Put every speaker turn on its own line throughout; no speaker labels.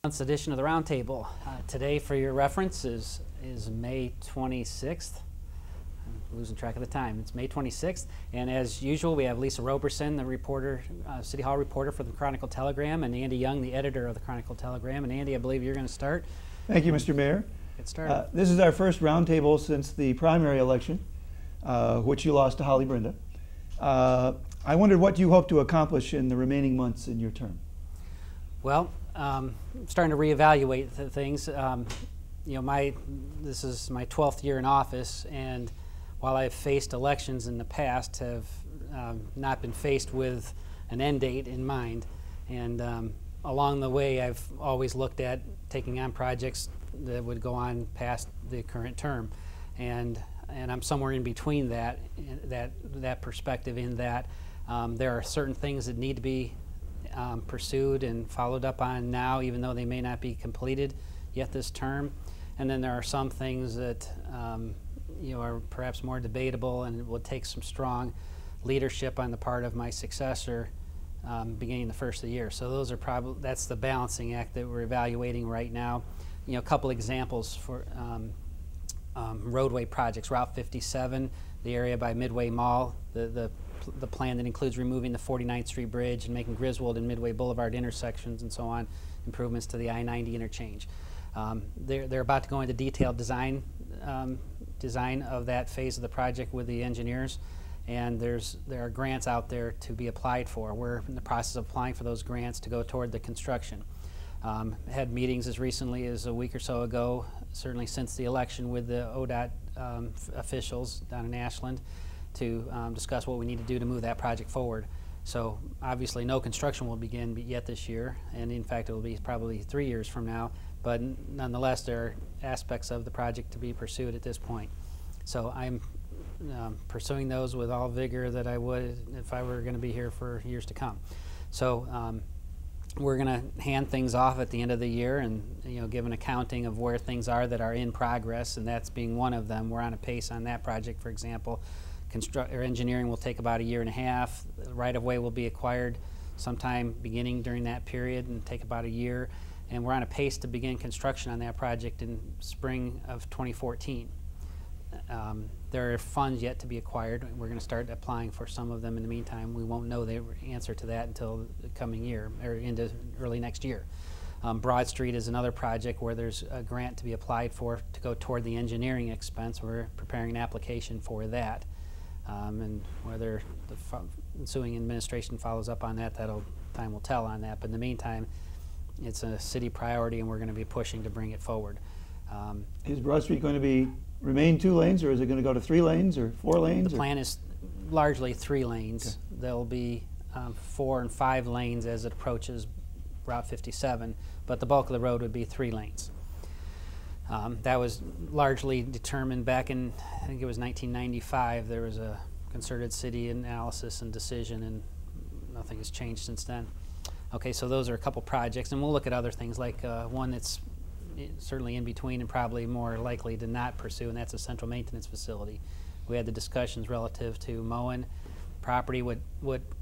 Edition of the Roundtable. Today, for your reference, is May 26th. I'm losing track of the time. It's May 26th, and as usual, we have Lisa Roberson, the reporter, City Hall reporter for the Chronicle Telegram, and Andy Young, the editor of the Chronicle Telegram. And Andy, I believe you're going to start.
Thank you, Mr. Mayor.
Get started.
This is our first roundtable since the primary election, which you lost to Holly Brenda. I wondered what you hope to accomplish in the remaining months in your term.
Well, starting to reevaluate things. You know, this is my 12th year in office, and while I've faced elections in the past, have not been faced with an end date in mind. And along the way, I've always looked at taking on projects that would go on past the current term, and I'm somewhere in between that perspective. In that there are certain things that need to be pursued and followed up on now, even though they may not be completed yet this term. And then there are some things that you know, are perhaps more debatable, and it will take some strong leadership on the part of my successor beginning the first of the year. So those are that's the balancing act that we're evaluating right now. You know, a couple examples for roadway projects. Route 57, the area by Midway Mall, the plan that includes removing the 49th Street Bridge and making Griswold and Midway Boulevard intersections and so on, improvements to the I-90 interchange. They're about to go into detailed design of that phase of the project with the engineers, and there are grants out there to be applied for. We're in the process of applying for those grants to go toward the construction. Had meetings as recently as a week or so ago, certainly since the election, with the ODOT officials down in Ashland, to discuss what we need to do to move that project forward. So obviously no construction will begin yet this year, and in fact it will be probably 3 years from now, but nonetheless there are aspects of the project to be pursued at this point. So I'm pursuing those with all vigor that I would if I were going to be here for years to come. So we're going to hand things off at the end of the year and, you know, give an accounting of where things are that are in progress, and that's being one of them. We're on a pace on that project, for example. Engineering will take about 1.5 years. The right-of-way will be acquired sometime beginning during that period and take about 1 year. And we're on a pace to begin construction on that project in spring of 2014. There are funds yet to be acquired. We're going to start applying for some of them in the meantime. We won't know the answer to that until the coming year, or into early next year. Broad Street is another project where there's a grant to be applied for to go toward the engineering expense. We're preparing an application for that. And whether the ensuing administration follows up on that, time will tell on that. But in the meantime, it's a city priority, and we're going to be pushing to bring it forward.
Is Broad Street going to remain 2 lanes, or is it going to go to 3 lanes or 4 lanes?
The plan is largely 3 lanes. Okay. There'll be 4 and 5 lanes as it approaches Route 57, but the bulk of the road would be 3 lanes. That was largely determined back in, I think it was 1995. There was a concerted city analysis and decision, and nothing has changed since then. Okay, so those are a couple projects, and we'll look at other things, like one that's certainly in between and probably more likely to not pursue, and that's a central maintenance facility. We had the discussions relative to Moen property. What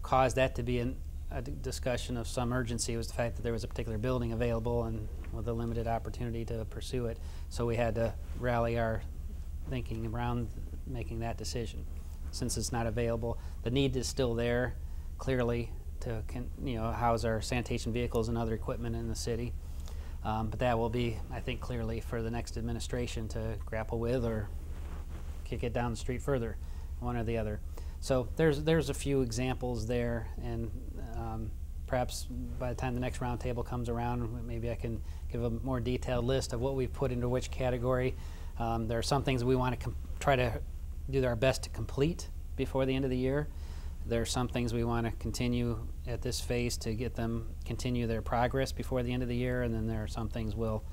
caused that to be a discussion of some urgency was the fact that there was a particular building available and with a limited opportunity to pursue it. So we had to rally our thinking around making that decision. Since it's not available, the need is still there, clearly, to house our sanitation vehicles and other equipment in the city. But that will be, I think, clearly for the next administration to grapple with, or kick it down the street further, one or the other. So there's a few examples there, and perhaps by the time the next roundtable comes around, maybe I can give a more detailed list of what we've put into which category. There are some things we want to try to do our best to complete before the end of the year. There are some things we want to continue at this phase to get them continue their progress before the end of the year, and then there are some things we'll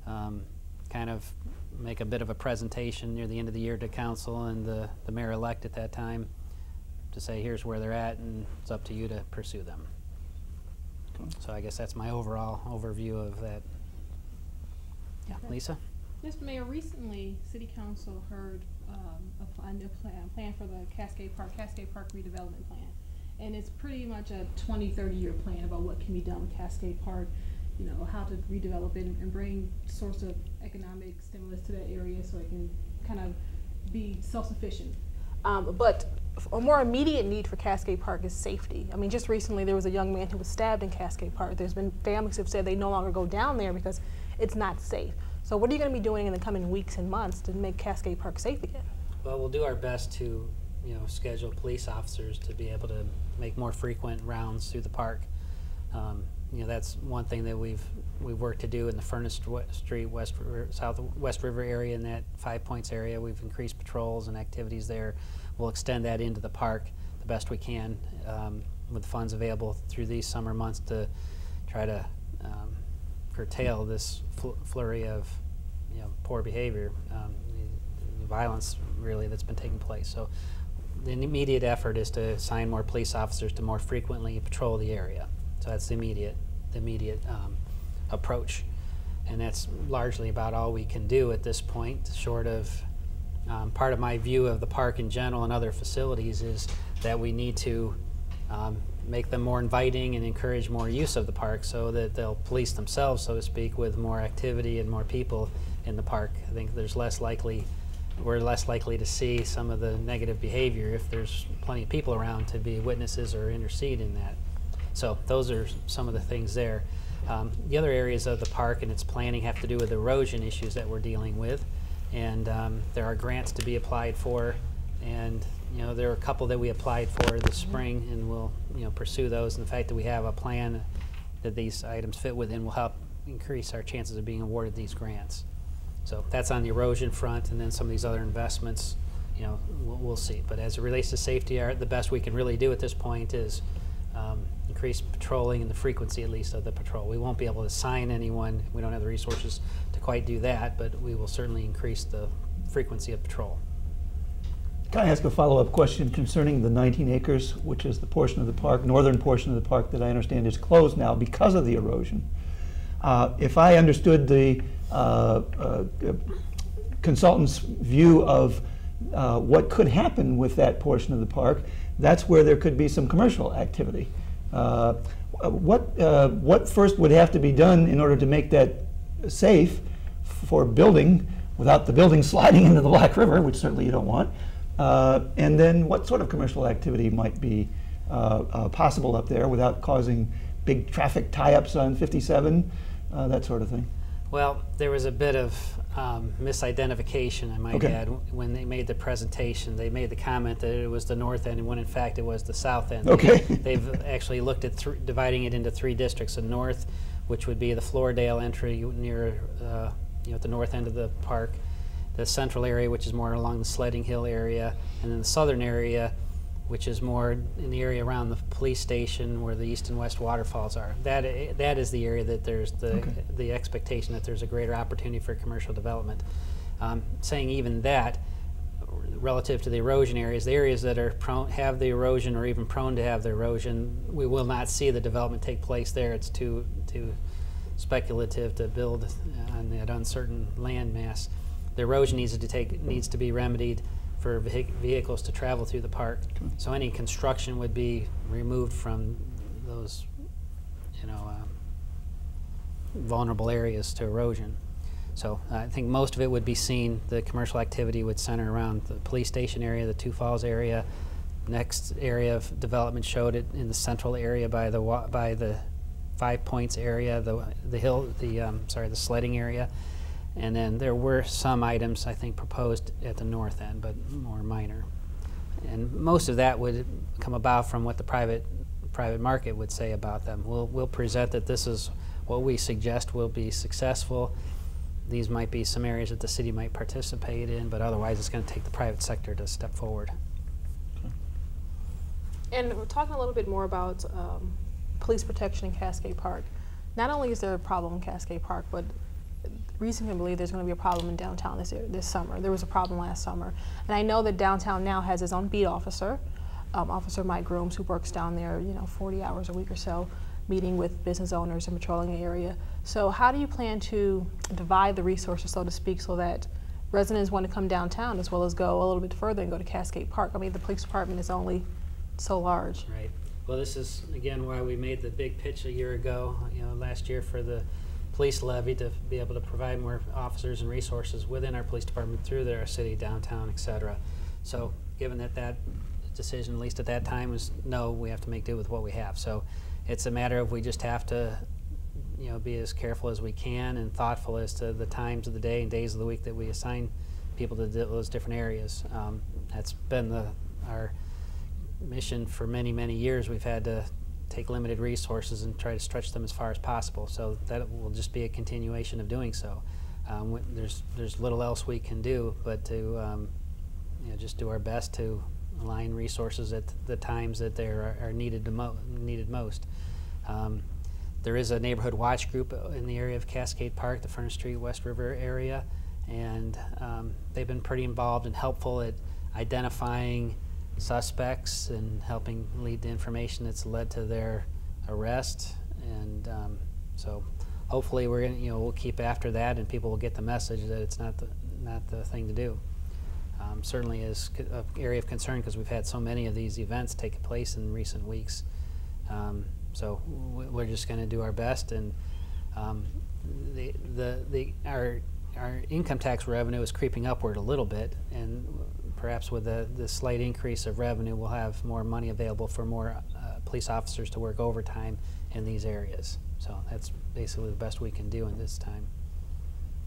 kind of make a bit of a presentation near the end of the year to council and the mayor-elect at that time to say here's where they're at, and it's up to you to pursue them. Okay. So I guess that's my overall overview of that. Yeah, okay. Lisa?
Mr. Mayor, recently City Council heard a new plan for the Cascade Park redevelopment plan. And it's pretty much a 20-30 year plan about what can be done with Cascade Park. you know, how to redevelop it and bring source of economic stimulus to that area so it can kind of be self-sufficient.
But a more immediate need for Cascade Park is safety. I mean, just recently there was a young man who was stabbed in Cascade Park. There's been families who've said they no longer go down there because it's not safe. So what are you going to be doing in the coming weeks and months to make Cascade Park safe again?
Well, we'll do our best to, you know, schedule police officers to be able to make more frequent rounds through the park. You know, that's one thing that we've worked to do in the Furnace Street, Southwest River area, in that 5 Points area. We've increased patrols and activities there. We'll extend that into the park the best we can with funds available through these summer months to try to curtail this flurry of, you know, poor behavior, the violence really that's been taking place. So the immediate effort is to assign more police officers to more frequently patrol the area. So that's the immediate approach, and that's largely about all we can do at this point. Short of part of my view of the park in general and other facilities is that we need to make them more inviting and encourage more use of the park so that they'll police themselves, so to speak, with more activity and more people in the park. I think we're less likely to see some of the negative behavior if there's plenty of people around to be witnesses or intercede in that. So those are some of the things there. The other areas of the park and its planning have to do with erosion issues that we're dealing with, and there are grants to be applied for, and you know, there are a couple that we applied for this spring, and we'll, you know, pursue those. And the fact that we have a plan that these items fit within will help increase our chances of being awarded these grants. So that's on the erosion front, and then some of these other investments, you know, we'll see. But as it relates to safety, the best we can really do at this point is increase patrolling and the frequency, at least, of the patrol. We won't be able to assign anyone. We don't have the resources to quite do that, but we will certainly increase the frequency of patrol.
Can I ask a follow-up question concerning the 19 acres, which is the portion of the park, northern portion of the park that I understand is closed now because of the erosion? If I understood the consultant's view of what could happen with that portion of the park, that's where there could be some commercial activity. What first would have to be done in order to make that safe for building without the building sliding into the Black River, which certainly you don't want? And then what sort of commercial activity might be possible up there without causing big traffic tie-ups on 57, that sort of thing?
Well, there was a bit of misidentification, I might add, when they made the presentation. They made the comment that it was the north end, when in fact it was the south end.
Okay.
They've actually looked at dividing it into 3 districts: the north, which would be the Floridale entry near, you know, at the north end of the park; the central area, which is more along the Sledding Hill area; and then the southern area, which is more in the area around the police station where the east and west waterfalls are. That is the area that there's the expectation that there's a greater opportunity for commercial development. Saying even that, relative to the erosion areas, the areas that are have the erosion or even prone to have the erosion, we will not see the development take place there. It's too speculative to build on that uncertain land mass. The erosion needs to be remedied for vehicles to travel through the park. So any construction would be removed from those, you know, vulnerable areas to erosion. So I think most of it would be seen. The commercial activity would center around the police station area, the Two Falls area. Next area of development showed it in the central area by the 5 Points area, the sledding area. And then there were some items, I think, proposed at the north end, but more minor. And most of that would come about from what the private market would say about them. We'll present that this is what we suggest will be successful. These might be some areas that the city might participate in, but otherwise it's going to take the private sector to step forward.
And we're talking a little bit more about police protection in Cascade Park. Not only is there a problem in Cascade Park, but reason to believe there's going to be a problem in downtown this summer. There was a problem last summer. And I know that downtown now has its own beat officer, Officer Mike Grooms, who works down there, you know, 40 hours a week or so, meeting with business owners and patrolling the area. So how do you plan to divide the resources, so to speak, so that residents want to come downtown as well as go a little bit further and go to Cascade Park? I mean, the police department is only so large.
Right. Well, this is, again, why we made the big pitch a year ago, last year for the police levy to be able to provide more officers and resources within our police department through their city, downtown, et cetera. So given that decision, at least at that time, was no, we have to make do with what we have. So it's a matter of we just have to be as careful as we can and thoughtful as to the times of the day and days of the week that we assign people to those different areas. That's been our mission for many, many years. We've had to take limited resources and try to stretch them as far as possible. So that will just be a continuation of doing so. There's little else we can do but to just do our best to align resources at the times that they are needed most. There is a neighborhood watch group in the area of Cascade Park, the Furnace Street, West River area, and they've been pretty involved and helpful at identifying suspects and helping lead the information that's led to their arrest. And so hopefully we'll keep after that, and people will get the message that it's not the thing to do. Certainly is an area of concern because we've had so many of these events take place in recent weeks. So we're just going to do our best, and our income tax revenue is creeping upward a little bit, and perhaps with the slight increase of revenue, we'll have more money available for more police officers to work overtime in these areas. So that's basically the best we can do in this time.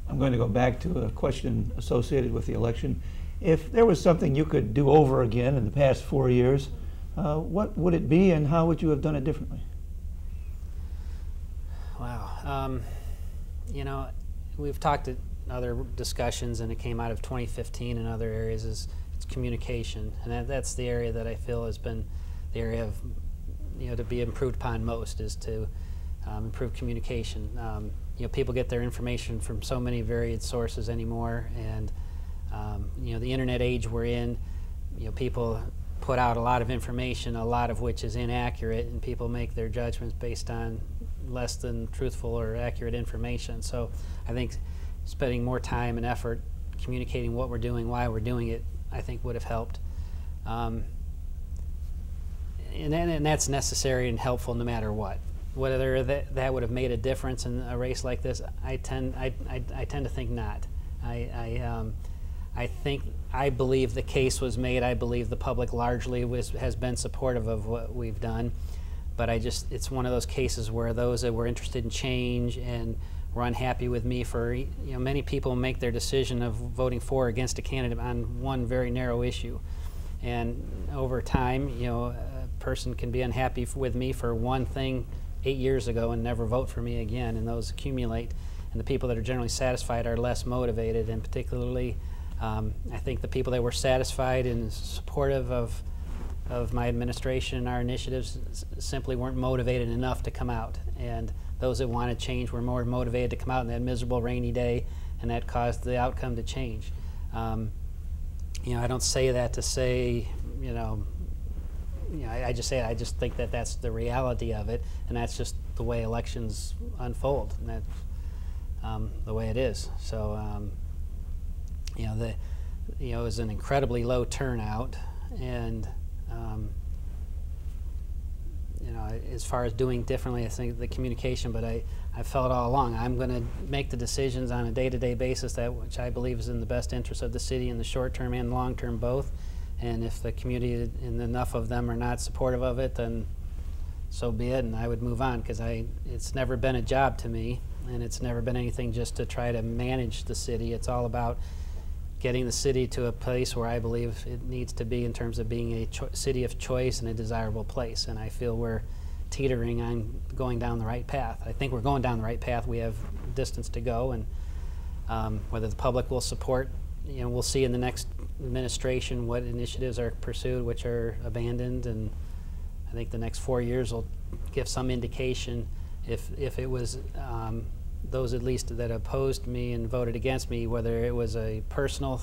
I'm going to go back to a question associated with the election. If there was something you could do over again in the past 4 years, what would it be, and how would you have done it differently?
Wow. We've talked at other discussions, and it came out of 2015 and other areas, is it's communication. And that's the area that I feel has been the area of, to be improved upon most, is to improve communication. People get their information from so many varied sources anymore, and the internet age we're in, people put out a lot of information, a lot of which is inaccurate, and people make their judgments based on less than truthful or accurate information. So I think spending more time and effort communicating what we're doing, why we're doing it, I think would have helped. And that's necessary and helpful no matter what. Whether that would have made a difference in a race like this, I tend to think not. I believe the case was made. I believe the public largely has been supportive of what we've done, but it's one of those cases where those that were interested in change and were unhappy with me for, many people make their decision of voting for or against a candidate on one very narrow issue, and over time, a person can be unhappy with me for one thing 8 years ago and never vote for me again, and those accumulate, and the people that are generally satisfied are less motivated, and particularly I think the people that were satisfied and supportive of my administration and our initiatives simply weren't motivated enough to come out, and those that wanted change were more motivated to come out on that miserable rainy day, and that caused the outcome to change. I don't say that to say, I just think that that's the reality of it, and that's just the way elections unfold, and that's the way it is. So, it was an incredibly low turnout, and as far as doing differently, I think the communication, but I felt all along I'm going to make the decisions on a day-to-day basis which I believe is in the best interest of the city in the short term and long term both. And if the community and enough of them are not supportive of it, then so be it, and I would move on, because it's never been a job to me, and it's never been anything just to try to manage the city. It's all about getting the city to a place where I believe it needs to be in terms of being a city of choice and a desirable place, and I feel we're teetering on going down the right path. I think we're going down the right path. We have distance to go, and whether the public will support, we'll see in the next administration what initiatives are pursued, which are abandoned, and I think the next 4 years will give some indication if it was those at least that opposed me and voted against me, whether it was a personal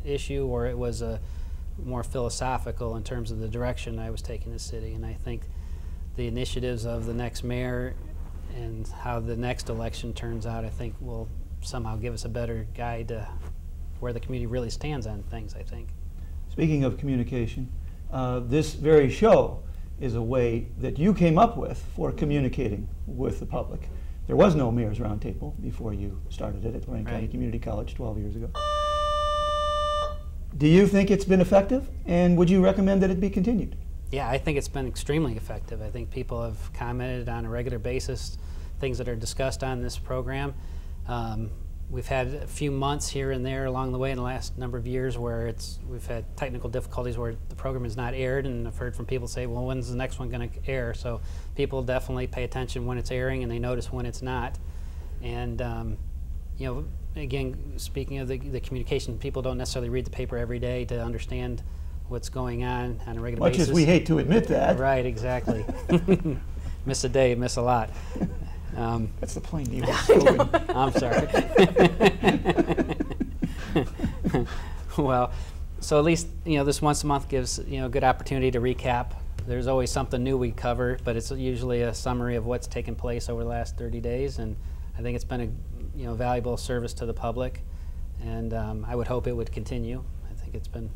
issue or it was a more philosophical in terms of the direction I was taking the city. And I think the initiatives of the next mayor and how the next election turns out, I think will somehow give us a better guide to where the community really stands on things, I think.
Speaking of communication, this very show is a way that you came up with for communicating with the public. There was no Mayor's Roundtable before you started it at Lorraine County Community College 12 years ago. Do you think it's been effective, and would you recommend that it be continued?
Yeah, I think it's been extremely effective. I think people have commented on a regular basis things that are discussed on this program. We've had a few months here and there along the way in the last number of years where we've had technical difficulties where the program is not aired, and I've heard from people say, well, when's the next one going to air? So people definitely pay attention when it's airing, and they notice when it's not. And you know, again, speaking of the communication, people don't necessarily read the paper every day to understand what's going on a regular basis.
Much as we hate to admit that.
Right, exactly. Miss a day, miss a lot.
That's the plain evil slogan.
I'm sorry. Well, so at least, you know, this once a month gives, you know, a good opportunity to recap. There's always something new we cover, but it's usually a summary of what's taken place over the last 30 days, and I think it's been a, you know, valuable service to the public, and I would hope it would continue. I think it's been,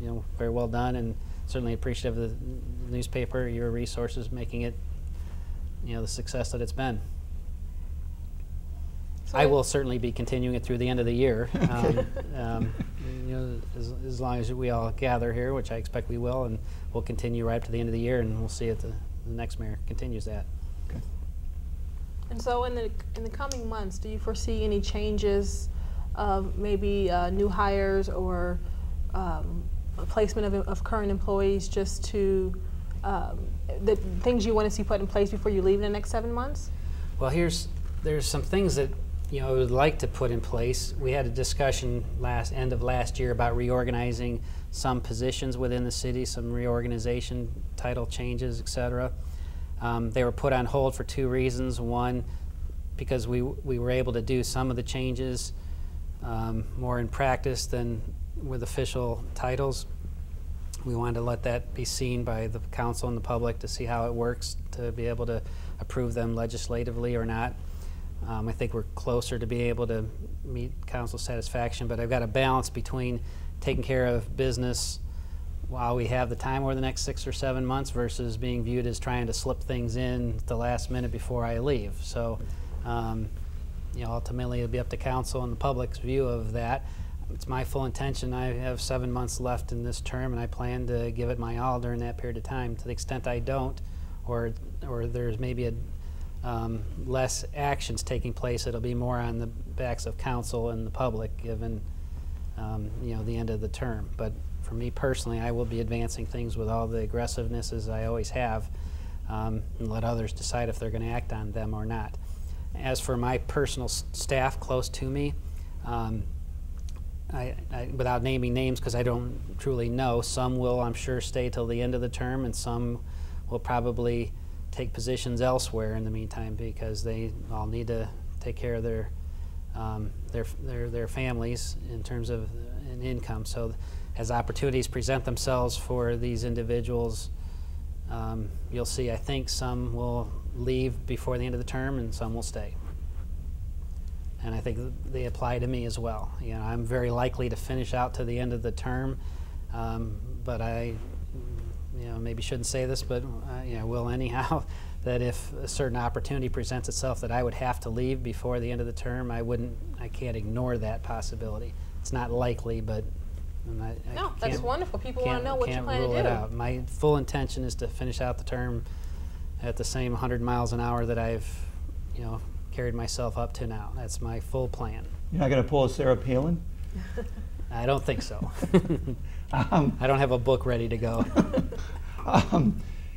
you know, very well done, and certainly appreciative of the newspaper, your resources, making it, you know, the success that it's been. So I will certainly be continuing it through the end of the year, you know, as long as we all gather here, which I expect we will, and we'll continue right up to the end of the year, and we'll see if the next mayor continues that.
Okay.
And so in the coming months, do you foresee any changes of maybe new hires or placement of current employees, just to the things you want to see put in place before you leave in the next 7 months?
Well, there's some things that, you know, I would like to put in place. We had a discussion end of last year about reorganizing some positions within the city, some reorganization, title changes, etc. They were put on hold for 2 reasons. One, because we were able to do some of the changes more in practice than with official titles. We wanted to let that be seen by the council and the public to see how it works, to be able to approve them legislatively or not. I think we're closer to being able to meet council satisfaction, but I've got a balance between taking care of business while we have the time over the next 6 or 7 months versus being viewed as trying to slip things in at the last minute before I leave. So, you know, ultimately it'll be up to council and the public's view of that. It's my full intention. I have 7 months left in this term, and I plan to give it my all during that period of time. To the extent I don't, or there's maybe a less actions taking place, it'll be more on the backs of council and the public, given you know, the end of the term. But for me personally, I will be advancing things with all the aggressiveness as I always have, and let others decide if they're going to act on them or not. As for my personal staff close to me, without naming names because I don't truly know, some will, I'm sure, stay till the end of the term, and some will probably take positions elsewhere in the meantime because they all need to take care of their families in terms of an income. So as opportunities present themselves for these individuals, you'll see, I think some will leave before the end of the term and some will stay. And I think they apply to me as well. You know, I'm very likely to finish out to the end of the term, but I, you know, maybe shouldn't say this, but you know, will anyhow. That if a certain opportunity presents itself that I would have to leave before the end of the term, I can't ignore that possibility. It's not likely, but
no, that's wonderful. People want to know what you plan to do. It out.
My full intention is to finish out the term at the same 100 miles an hour that I've, you know, carried myself up to now. That's my full plan.
You're not going to pull a Sarah Palin?
I don't think so. I don't have a book ready to go.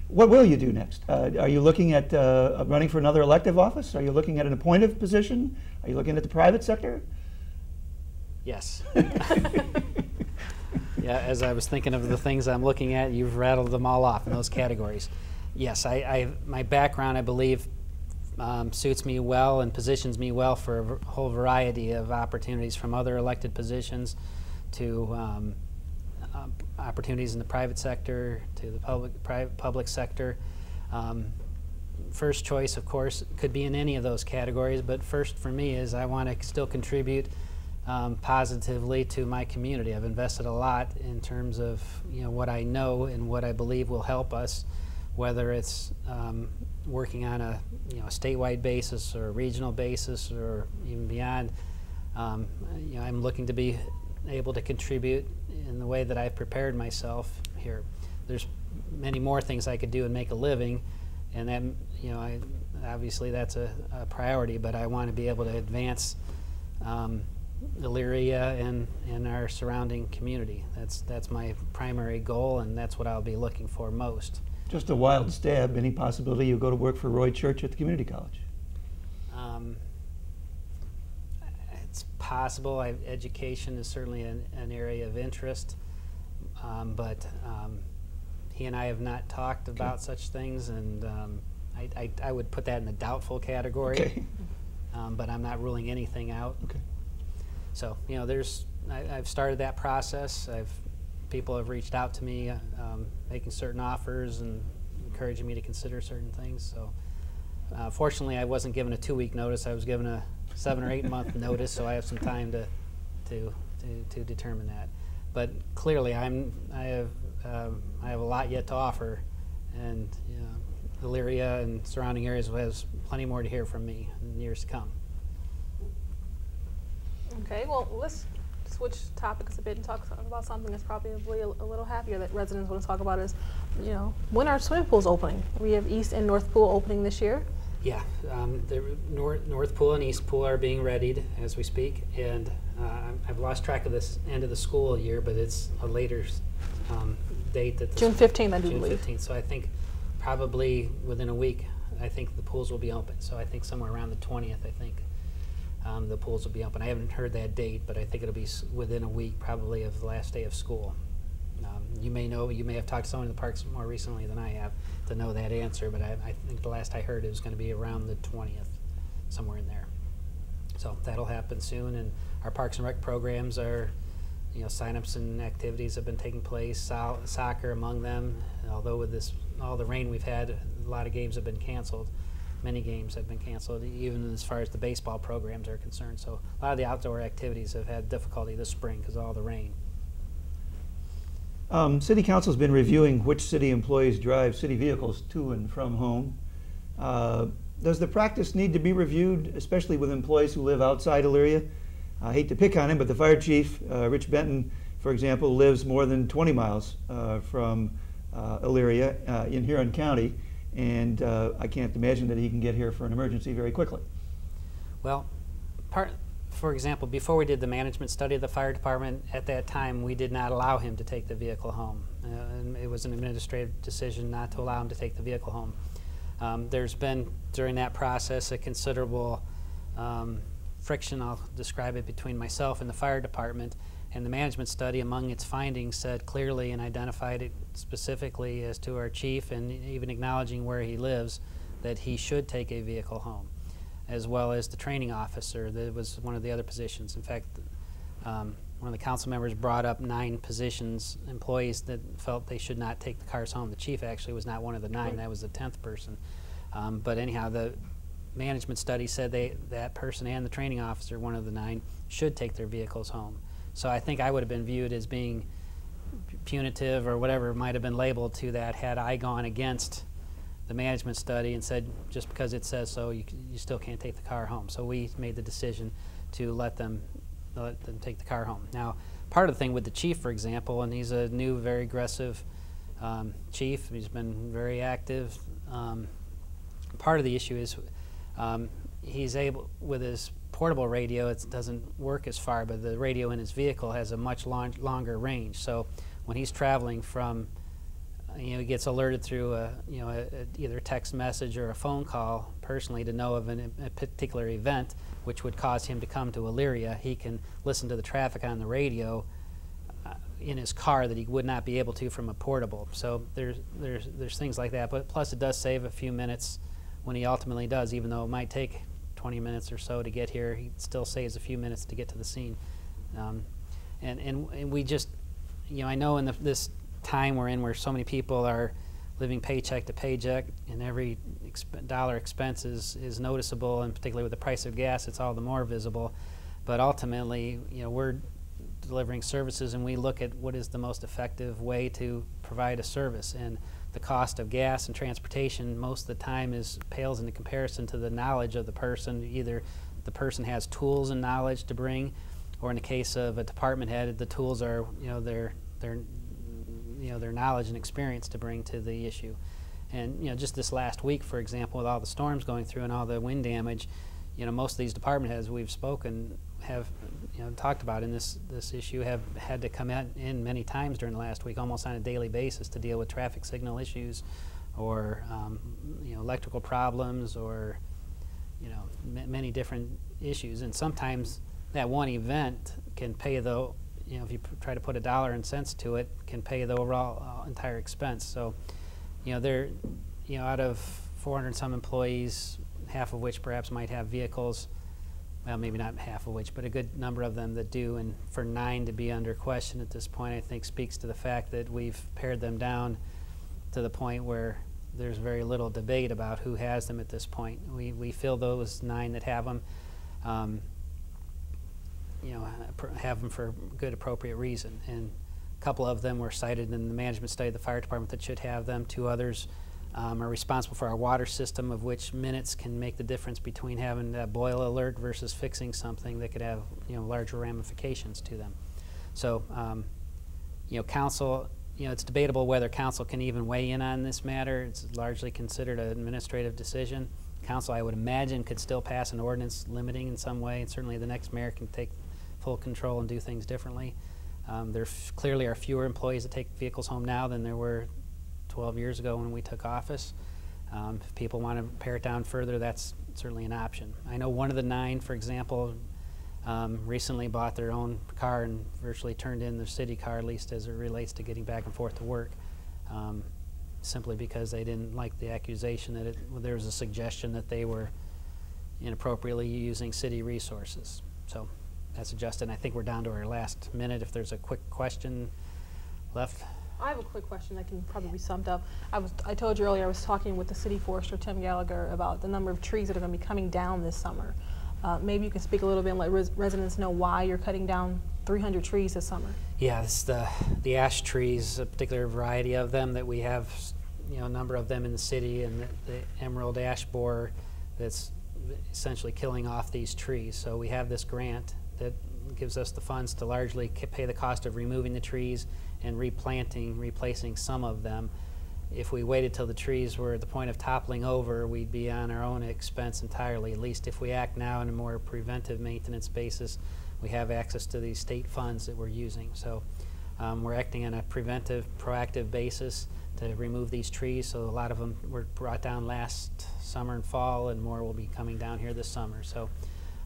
What will you do next? Are you looking at running for another elective office? Are you looking at an appointed position? Are you looking at the private sector?
Yes. Yeah, as I was thinking of the things I'm looking at, you've rattled them all off in those categories. Yes, my background, I believe, suits me well and positions me well for a whole variety of opportunities, from other elected positions to opportunities in the private sector to the public sector. First choice, of course, could be in any of those categories, but first for me is I want to still contribute positively to my community. I've invested a lot in terms of, you know, what I know and what I believe will help us whether it's working on a a statewide basis or a regional basis or even beyond. I'm looking to be able to contribute in the way that I've prepared myself here. There's many more things I could do and make a living, and that obviously that's a priority. But I want to be able to advance Elyria and our surrounding community. That's my primary goal, and that's what I'll be looking for most.
Just a wild stab, any possibility you go to work for Roy Church at the community college?
It's possible. Education is certainly an area of interest, but he and I have not talked about such things, and I would put that in the doubtful category.
Okay.
But I'm not ruling anything out.
Okay.
So I've started that process. People have reached out to me, making certain offers and encouraging me to consider certain things. So fortunately, I wasn't given a 2-week notice. I was given a 7 or 8 month notice, so I have some time to determine that. But clearly, I have a lot yet to offer, and Elyria and surrounding areas has plenty more to hear from me in years to come.
Okay, well, let's switch topics a bit and talk about something that's probably a little happier that residents want to talk about is, when are swimming pools opening? We have East and North Pool opening this year.
Yeah, the North Pool and East Pool are being readied as we speak, and I've lost track of this end of the school year, but it's a later date.
June 15th, I do believe.
June 15th, so I think probably within a week, I think the pools will be open. So I think somewhere around the 20th, I think the pools will be open. I haven't heard that date, but I think it'll be within a week, probably of the last day of school. You may have talked to someone in the parks more recently than I have to know that answer, but I think the last I heard it was going to be around the 20th, somewhere in there. So that'll happen soon, and our Parks and Rec programs are, sign-ups and activities have been taking place, soccer among them, although with all the rain we've had, a lot of games have been canceled. Many games have been canceled, even as far as the baseball programs are concerned. So a lot of the outdoor activities have had difficulty this spring because of all the rain.
City Council's been reviewing which city employees drive city vehicles to and from home. Does the practice need to be reviewed, especially with employees who live outside Elyria? I hate to pick on him, but the fire chief, Rich Benton, for example, lives more than 20 miles from Elyria in Huron County, and I can't imagine that he can get here for an emergency very quickly.
Well, for example, before we did the management study of the fire department, at that time we did not allow him to take the vehicle home. And it was an administrative decision not to allow him to take the vehicle home. There's been, during that process, a considerable friction, I'll describe it, between myself and the fire department. And the management study, among its findings, said clearly and identified it specifically as to our chief, and even acknowledging where he lives, that he should take a vehicle home, as well as the training officer. That was one of the other positions. In fact, one of the council members brought up 9 positions, employees that felt they should not take the cars home. The chief actually was not one of the 9, that was the 10th person. But anyhow, the management study said that person and the training officer, one of the 9, should take their vehicles home. So I think I would have been viewed as being punitive or whatever might have been labeled to that had I gone against the management study and said, just because it says so, you still can't take the car home. So we made the decision to let them take the car home. Now, part of the thing with the chief, for example, and he's a new, very aggressive chief. He's been very active. Part of the issue is he's able, with his portable radio, it doesn't work as far, but the radio in his vehicle has a much longer range. So when he's traveling from, he gets alerted through either a text message or a phone call personally to know of a particular event which would cause him to come to Elyria. He can listen to the traffic on the radio in his car that he would not be able to from a portable. So there's things like that. But plus, it does save a few minutes when he ultimately does, even though it might take 20 minutes or so to get here. He still saves a few minutes to get to the scene. And we just, I know in this time we're in where so many people are living paycheck to paycheck, and every dollar expense is noticeable, and particularly with the price of gas, it's all the more visible. But ultimately, we're delivering services, and we look at what is the most effective way to provide a service. And the cost of gas and transportation most of the time pales into comparison to the knowledge of the person. Either the person has tools and knowledge to bring, or in the case of a department head, the tools are their knowledge and experience to bring to the issue. And just this last week, for example, with all the storms going through and all the wind damage, most of these department heads we've spoken have talked about in this issue have had to come in many times during the last week, almost on a daily basis, to deal with traffic signal issues, or electrical problems, or many different issues. And sometimes that one event can pay if you try to put a dollar and cents to it, can pay the overall entire expense. So they're out of 400 and some employees, half of which perhaps might have vehicles. Well, maybe not half of which, but a good number of them that do. And for 9 to be under question at this point, I think speaks to the fact that we've pared them down to the point where there's very little debate about who has them at this point. We feel those 9 that have them, have them for good, appropriate reason. And a couple of them were cited in the management study of the fire department that should have them. 2 others are responsible for our water system, of which minutes can make the difference between having a boil alert versus fixing something that could have larger ramifications to them. So council, it's debatable whether council can even weigh in on this matter. It's largely considered an administrative decision. Council, I would imagine, could still pass an ordinance limiting in some way, and certainly the next mayor can take full control and do things differently. There clearly are fewer employees that take vehicles home now than there were 12 years ago when we took office. If people want to pare it down further, that's certainly an option. I know one of the 9, for example, recently bought their own car and virtually turned in their city car, at least as it relates to getting back and forth to work, simply because they didn't like the accusation that there was a suggestion that they were inappropriately using city resources. So that's adjusted. And I think we're down to our last minute. If there's a quick question left.
I have a quick question that can probably be summed up. I told you earlier I was talking with the city forester, Tim Gallagher, about the number of trees that are going to be coming down this summer. Maybe you can speak a little bit and let residents know why you're cutting down 300 trees this summer.
Yeah, it's the ash trees, a particular variety of them that we have, a number of them in the city, and the emerald ash borer that's essentially killing off these trees. So we have this grant that gives us the funds to largely pay the cost of removing the trees and replacing some of them. If we waited till the trees were at the point of toppling over, we'd be on our own expense entirely. At least if we act now on a more preventive maintenance basis, we have access to these state funds that we're using. So we're acting on a preventive, proactive basis to remove these trees. So a lot of them were brought down last summer and fall, and more will be coming down here this summer. So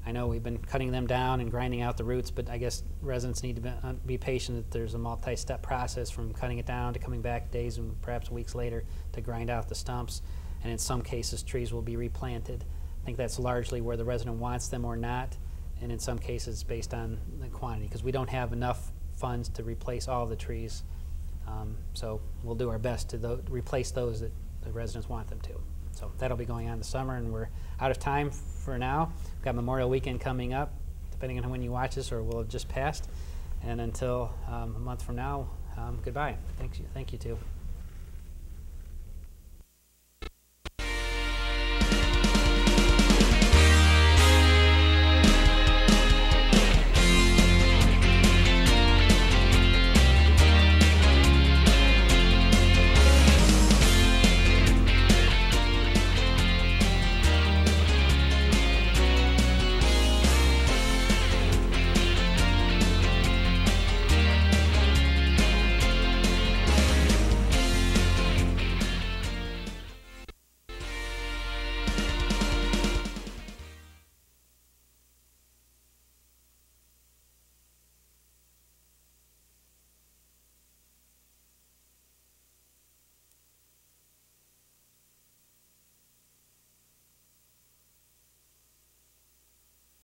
I know we've been cutting them down and grinding out the roots, but I guess residents need to be patient that there's a multi-step process from cutting it down to coming back days and perhaps weeks later to grind out the stumps. And in some cases, trees will be replanted. I think that's largely where the resident wants them or not, and in some cases based on the quantity, because we don't have enough funds to replace all the trees. So we'll do our best to replace those that the residents want them to. So that'll be going on this summer, and we're out of time for now. We've got Memorial Weekend coming up, depending on when you watch this, or we'll have just passed. And until a month from now, goodbye. Thank you too.